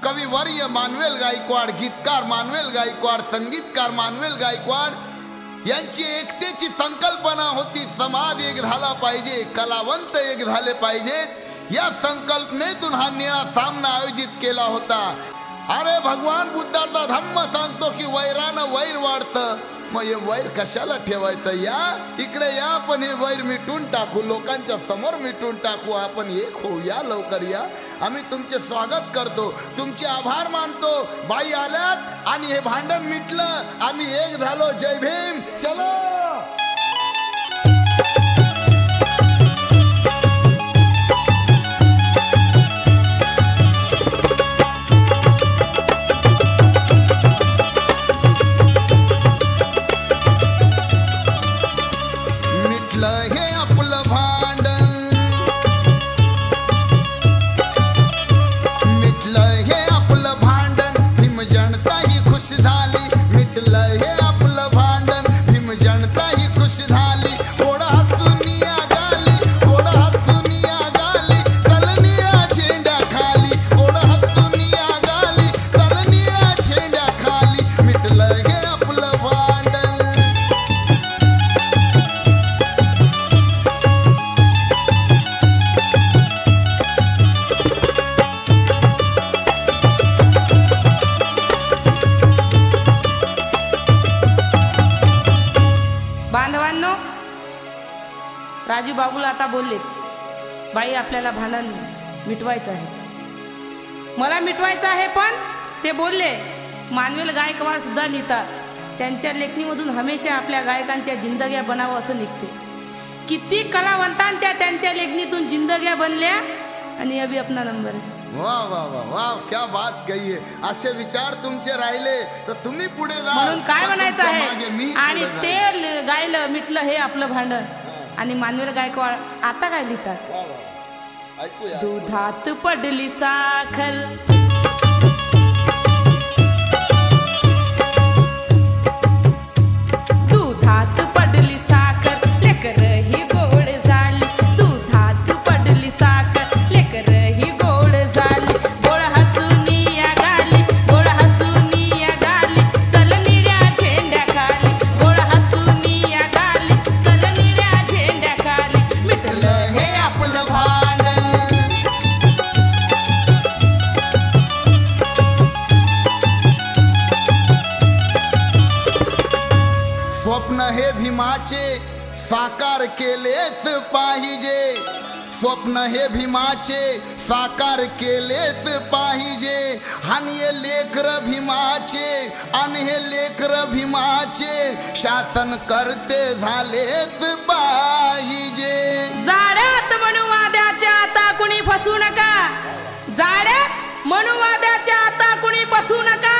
कविवर्य मानवेल गायकवाड, गीतकार मानवेल गायकवाड, संगीतकार मानवेल गायकवाड यांची एकतेची संकल्पना होती. समाज एक झाला पाहिजे, कलावंत एक झाले पाहिजेत, या संकल्पनेतून हा निळा सामना आयोजित केला होता. अरे भगवान बुद्धाचा धम्म सांगतो की वैरानं वैर वाढतं. मग हे वैर कशाला ठेवायचं? या इकडे या, आपण हे वैर मिटून टाकू, लोकांच्या समोर मिटून टाकू, आपण एक होऊ. या लवकर या, आम्ही तुमचे स्वागत करतो, तुमचे आभार मानतो. बाई आल्यात आणि हे भांडण मिटलं, आम्ही एक झालो. जय भीम. चलो. राजू बाबूला आता बोलले, बाई आपल्याला भांडण मिटवायचं आहे, मला मिटवायचं आहे. पण ते बोलले मानवेल गायकवाड सुद्धा लिहितात, त्यांच्या लेखणीमधून हमेशा आपल्या गायकांच्या जिंदग्या बनावं असं निघते. किती कलावंतांच्या त्यांच्या लेखणीतून जिंदग्या बनल्या आणि अभी अपना नंबर आहे. वा वा वा वा, क्या बात कही. असे विचार तुमचे राहिले तर तुम्ही पुढे जा. म्हणून काय म्हणायचं आहे, आणि ते गायलं मिटलं हे आपलं भांडण. आणि मानवेल गायकवाड आता काय लिहितात, दुधात पडली साखर, दुधात पडली साखर, लेकर ही गोड झाली, दुधात पडली साखर, लेकर ही गोड झाली, गोड हसूनिया गाली, गोड हसूनिया गाली, चल निळ्या झेंड्या खाली, गोड हसूनिया गाली, चल निळ्या झेंड्या खाली, मिटलं हे आपलं भांडण. स्वप्न हे भीमाचे साकार केलेच पाहिजे, स्वप्न हे भीमाचे साकार केलेच पाहिजे. आणि हे लेकर भीमाचे, आणि हे लेकर भीमाचे शासन करते झालेच पाहिजे. जाड्यात मनुवाद्याच्या आता कुणी फसू नका, जाड्यात मनुवाद्याच्या आता कुणी फसू नका.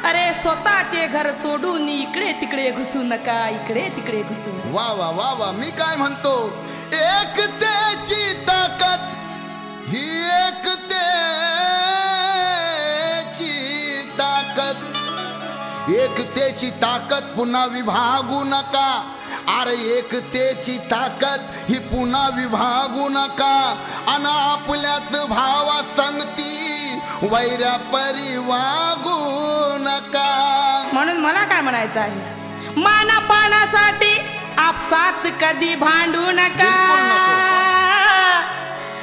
अरे स्वतःचे घर सोडून इकडे तिकडे घुसू नका, इकडे तिकडे घुसू नका. वा वा वा वा, मी काय म्हणतो, एकतेची ताकद ही एकतेची ताकद, एकतेची ताकद पुन्हा विभागू नका. अरे एकतेची ताकद ही पुन्हा विभागू नका. अन आपल्याच भावा संगती वैऱ्या परी वागू नका. म्हणून मला काय म्हणायचं आहे, मानापानासाठी आपसात कधी भांडू नका,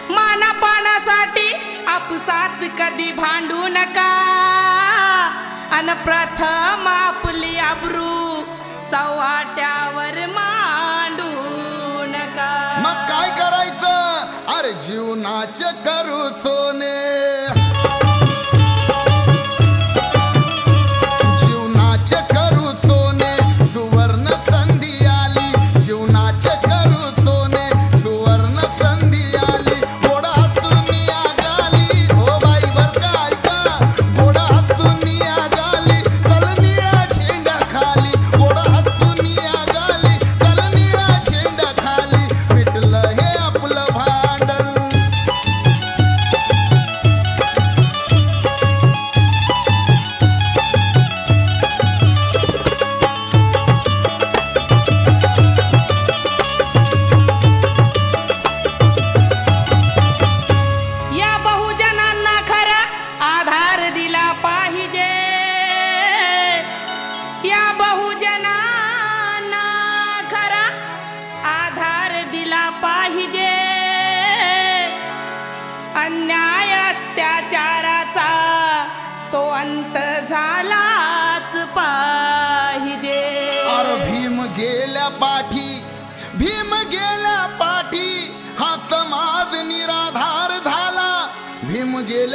मानापानासाठी आपसात कधी भांडू नका. अन प्रथम आपली आबरू चव्हाट्यावर मांडू नका. मग काय करायचं? अरे जीवनाचे करू सोने, जीवनाचे करू सोने, सुवर्ण संधी आली, जीवनाचे करू सोने, सुवर्ण संधी आली. गोडा हसूनिया गाली, ओ बाई बर का ऐका, गोडा हसूनिया गाली, तल निळा झेंडा खाली, गोडा हसूनिया गाली, तल निळा झेंडा खाली, मिटलं हे आपलं भांडण.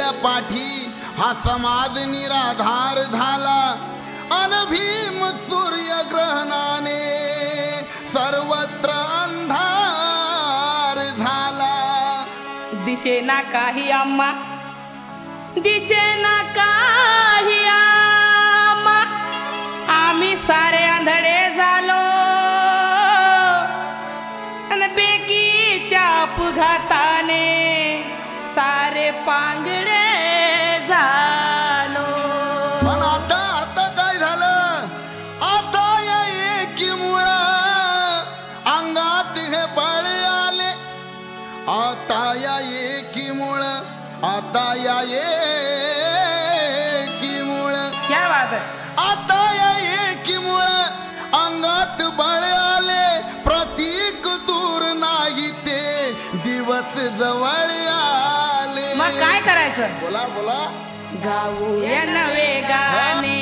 आपल्या पाठी हा समाज निराधार झाला अन भीम सूर्यग्रहणाने सर्वत्र अंधार झाला. दिसेना काही आम्हा दिसेना काही आम्हा आम्ही सारे आंधळे झालो अन बेकीच्या अपघाताने सारे पांगळे झालो. पण आता काय झालं? आता या एकीमुळं अंगात हे बळ आले. आता या एकीमुळं क्या बात आहे. आता या एकीमुळं अंगात बळ आले. प्रतीक दूर नाही ते दिवस जवळ आले. मग काय करायचं? बोला गाऊया नवे गाणे